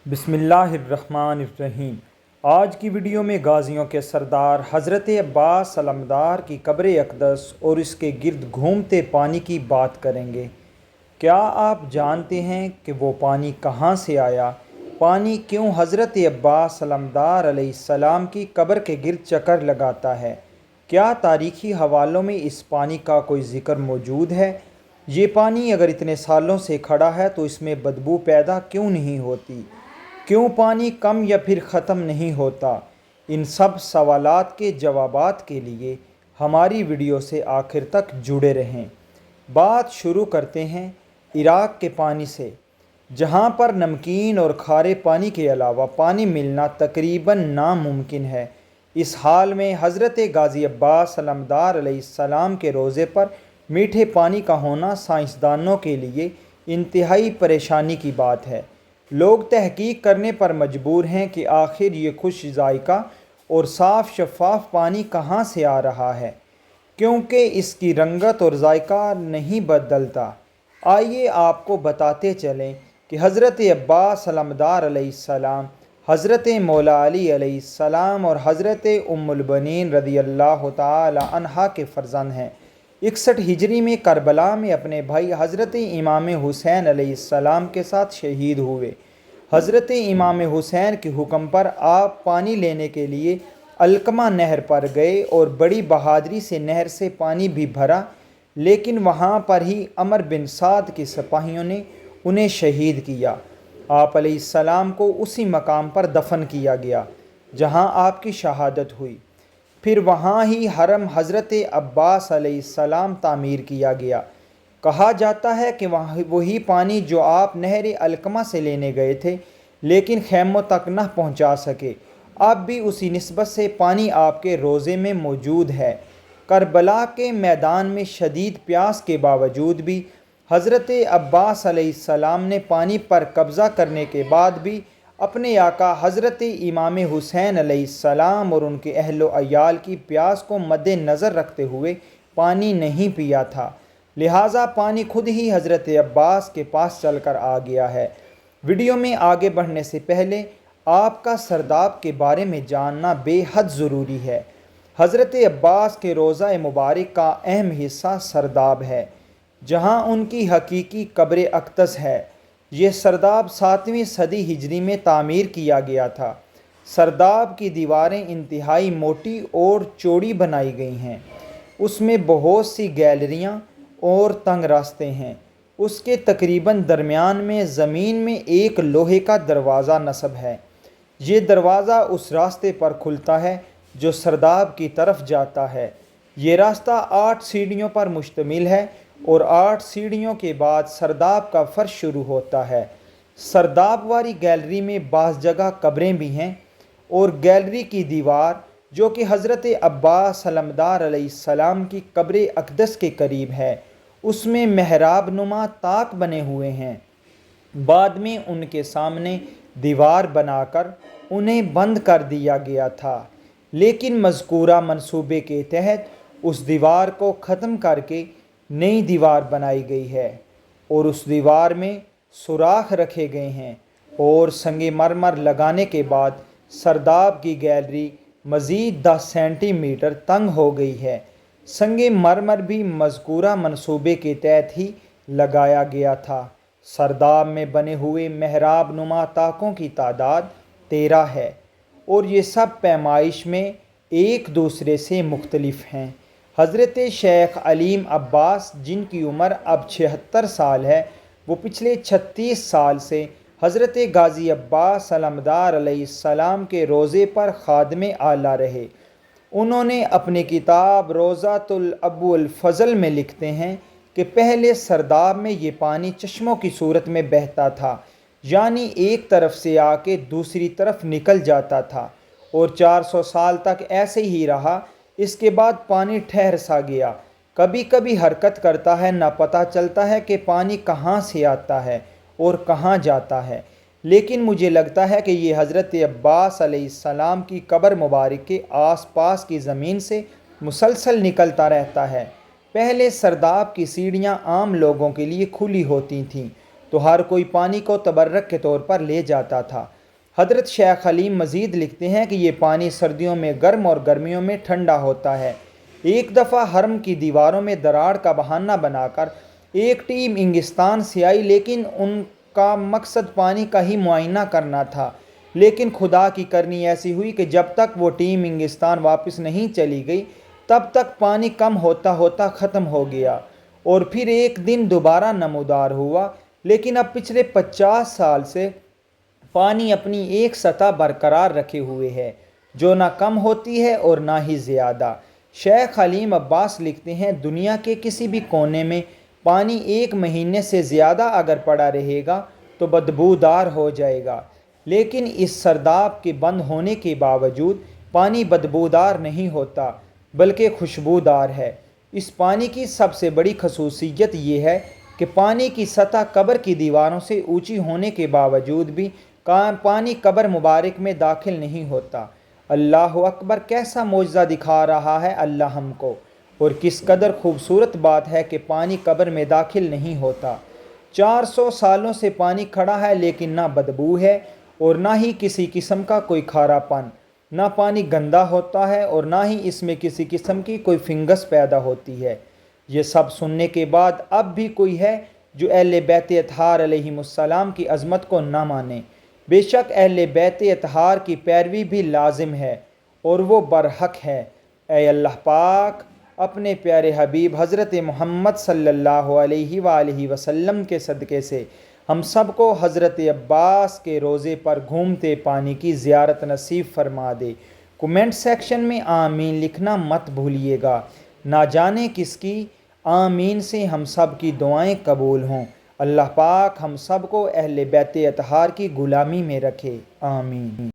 بسم اللہ الرحمن الرحیم۔ آج کی ویڈیو میں غازیوں کے سردار حضرت عباس علمدار کی قبر اقدس اور اس کے گرد گھومتے پانی کی بات کریں گے۔ کیا آپ جانتے ہیں کہ وہ پانی کہاں سے آیا؟ پانی کیوں حضرت عباس علمدار علیہ السلام کی قبر کے گرد چکر لگاتا ہے؟ کیا تاریخی حوالوں میں اس پانی کا کوئی ذکر موجود ہے؟ یہ پانی اگر اتنے سالوں سے کھڑا ہے تو اس میں بدبو پیدا کیوں نہیں ہوتی؟ کیوں پانی کم یا پھر ختم نہیں ہوتا؟ ان سب سوالات کے جوابات کے لیے ہماری ویڈیو سے آخر تک جڑے رہیں۔ بات شروع کرتے ہیں عراق کے پانی سے، جہاں پر نمکین اور کھارے پانی کے علاوہ پانی ملنا تقریباً ناممکن ہے۔ اس حال میں حضرت غازی عباس علمدار علیہ السلام کے روضے پر میٹھے پانی کا ہونا سائنسدانوں کے لیے انتہائی پریشانی کی بات ہے۔ لوگ تحقیق کرنے پر مجبور ہیں کہ آخر یہ خوش ذائقہ اور صاف شفاف پانی کہاں سے آ رہا ہے، کیونکہ اس کی رنگت اور ذائقہ نہیں بدلتا۔ آئیے آپ کو بتاتے چلیں کہ حضرت عباس علمدار علیہ السلام حضرت مولا علی علیہ السلام اور حضرت ام البنین رضی اللہ تعالی عنہا کے فرزند ہیں۔ 61 ہجری میں کربلا میں اپنے بھائی حضرت امام حسین علیہ السلام کے ساتھ شہید ہوئے۔ حضرت امام حسین کے حکم پر آپ پانی لینے کے لیے علقمہ نہر پر گئے اور بڑی بہادری سے نہر سے پانی بھی بھرا، لیکن وہاں پر ہی عمر بن سعد کے سپاہیوں نے انہیں شہید کیا۔ آپ علیہ السلام کو اسی مقام پر دفن کیا گیا جہاں آپ کی شہادت ہوئی۔ پھر وہاں ہی حرم حضرت عباس علیہ السلام تعمیر کیا گیا۔ کہا جاتا ہے کہ وہی پانی جو آپ نہر علقمہ سے لینے گئے تھے لیکن خیموں تک نہ پہنچا سکے، اب بھی اسی نسبت سے پانی آپ کے روضے میں موجود ہے۔ کربلا کے میدان میں شدید پیاس کے باوجود بھی حضرت عباس علیہ السلام نے پانی پر قبضہ کرنے کے بعد بھی اپنے آقا حضرت امام حسین علیہ السلام اور ان کے اہل و عیال کی پیاس کو مد نظر رکھتے ہوئے پانی نہیں پیا تھا، لہٰذا پانی خود ہی حضرت عباس کے پاس چل کر آ گیا ہے۔ ویڈیو میں آگے بڑھنے سے پہلے آپ کا سرداب کے بارے میں جاننا بے حد ضروری ہے۔ حضرت عباس کے روضہ مبارک کا اہم حصہ سرداب ہے، جہاں ان کی حقیقی قبر اقدس ہے۔ یہ سرداب 7ویں صدی ہجری میں تعمیر کیا گیا تھا۔ سرداب کی دیواریں انتہائی موٹی اور چوڑی بنائی گئی ہیں۔ اس میں بہت سی گیلریاں اور تنگ راستے ہیں۔ اس کے تقریباً درمیان میں زمین میں ایک لوہے کا دروازہ نصب ہے۔ یہ دروازہ اس راستے پر کھلتا ہے جو سرداب کی طرف جاتا ہے۔ یہ راستہ 8 سیڑھیوں پر مشتمل ہے اور 8 سیڑھیوں کے بعد سرداب کا فرش شروع ہوتا ہے۔ سرداب والی گیلری میں بعض جگہ قبریں بھی ہیں اور گیلری کی دیوار جو کہ حضرت عباس علمدار علیہ السلام کی قبر اقدس کے قریب ہے، اس میں محراب نما طاق بنے ہوئے ہیں۔ بعد میں ان کے سامنے دیوار بنا کر انہیں بند کر دیا گیا تھا، لیکن مذکورہ منصوبے کے تحت اس دیوار کو ختم کر کے نئی دیوار بنائی گئی ہے اور اس دیوار میں سوراخ رکھے گئے ہیں، اور سنگ مرمر لگانے کے بعد سرداب کی گیلری مزید 10 سینٹی میٹر تنگ ہو گئی ہے۔ سنگ مرمر بھی مذکورہ منصوبے کے تحت ہی لگایا گیا تھا۔ سرداب میں بنے ہوئے محراب نما طاقوں کی تعداد 13 ہے اور یہ سب پیمائش میں ایک دوسرے سے مختلف ہیں۔ حضرت شیخ علیم عباس جن کی عمر اب 76 سال ہے، وہ پچھلے 36 سال سے حضرت غازی عباس علمدار علیہ السلام کے روضے پر خادم اعلیٰ رہے۔ انہوں نے اپنی کتاب روضۃ ابو الفضل میں لکھتے ہیں کہ پہلے سرداب میں یہ پانی چشموں کی صورت میں بہتا تھا، یعنی ایک طرف سے آ کے دوسری طرف نکل جاتا تھا، اور 400 سال تک ایسے ہی رہا۔ اس کے بعد پانی ٹھہر سا گیا، کبھی کبھی حرکت کرتا ہے، نہ پتہ چلتا ہے کہ پانی کہاں سے آتا ہے اور کہاں جاتا ہے۔ لیکن مجھے لگتا ہے کہ یہ حضرت عباس علیہ السلام کی قبر مبارک کے آس پاس کی زمین سے مسلسل نکلتا رہتا ہے۔ پہلے سرداب کی سیڑھیاں عام لوگوں کے لیے کھلی ہوتی تھیں تو ہر کوئی پانی کو تبرک کے طور پر لے جاتا تھا۔ حضرت شیخ حلیم مزید لکھتے ہیں کہ یہ پانی سردیوں میں گرم اور گرمیوں میں ٹھنڈا ہوتا ہے۔ ایک دفعہ حرم کی دیواروں میں دراڑ کا بہانہ بنا کر ایک ٹیم انگلستان سے آئی، لیکن ان کا مقصد پانی کا ہی معائنہ کرنا تھا۔ لیکن خدا کی کرنی ایسی ہوئی کہ جب تک وہ ٹیم انگلستان واپس نہیں چلی گئی تب تک پانی کم ہوتا ہوتا ختم ہو گیا، اور پھر ایک دن دوبارہ نمودار ہوا۔ لیکن اب پچھلے 50 سال سے پانی اپنی ایک سطح برقرار رکھے ہوئے ہے، جو نہ کم ہوتی ہے اور نہ ہی زیادہ۔ شیخ حلیم عباس لکھتے ہیں، دنیا کے کسی بھی کونے میں پانی ایک مہینے سے زیادہ اگر پڑا رہے گا تو بدبودار ہو جائے گا، لیکن اس سرداب کے بند ہونے کے باوجود پانی بدبودار نہیں ہوتا بلکہ خوشبودار ہے۔ اس پانی کی سب سے بڑی خصوصیت یہ ہے کہ پانی کی سطح قبر کی دیواروں سے اونچی ہونے کے باوجود بھی پانی قبر مبارک میں داخل نہیں ہوتا۔ اللہ اکبر! کیسا معجزہ دکھا رہا ہے اللہ ہم کو، اور کس قدر خوبصورت بات ہے کہ پانی قبر میں داخل نہیں ہوتا۔ 400 سالوں سے پانی کھڑا ہے، لیکن نہ بدبو ہے اور نہ ہی کسی قسم کا کوئی کھارا پن۔ نہ پانی گندا ہوتا ہے اور نہ ہی اس میں کسی قسم کی کوئی فنگس پیدا ہوتی ہے۔ یہ سب سننے کے بعد اب بھی کوئی ہے جو اہل بیت اطہار علیہم السلام کی عظمت کو نہ مانے۔ بے شک اہل بیت اطہار کی پیروی بھی لازم ہے اور وہ برحق ہے۔ اے اللہ پاک، اپنے پیارے حبیب حضرت محمد صلی اللہ علیہ وآلہ وسلم کے صدقے سے ہم سب کو حضرت عباس کے روضے پر گھومتے پانی کی زیارت نصیب فرما دے۔ کومنٹ سیکشن میں آمین لکھنا مت بھولیے گا، نہ جانے کس کی آمین سے ہم سب کی دعائیں قبول ہوں۔ اللہ پاک ہم سب کو اہل بیت اطہار کی غلامی میں رکھے، آمین۔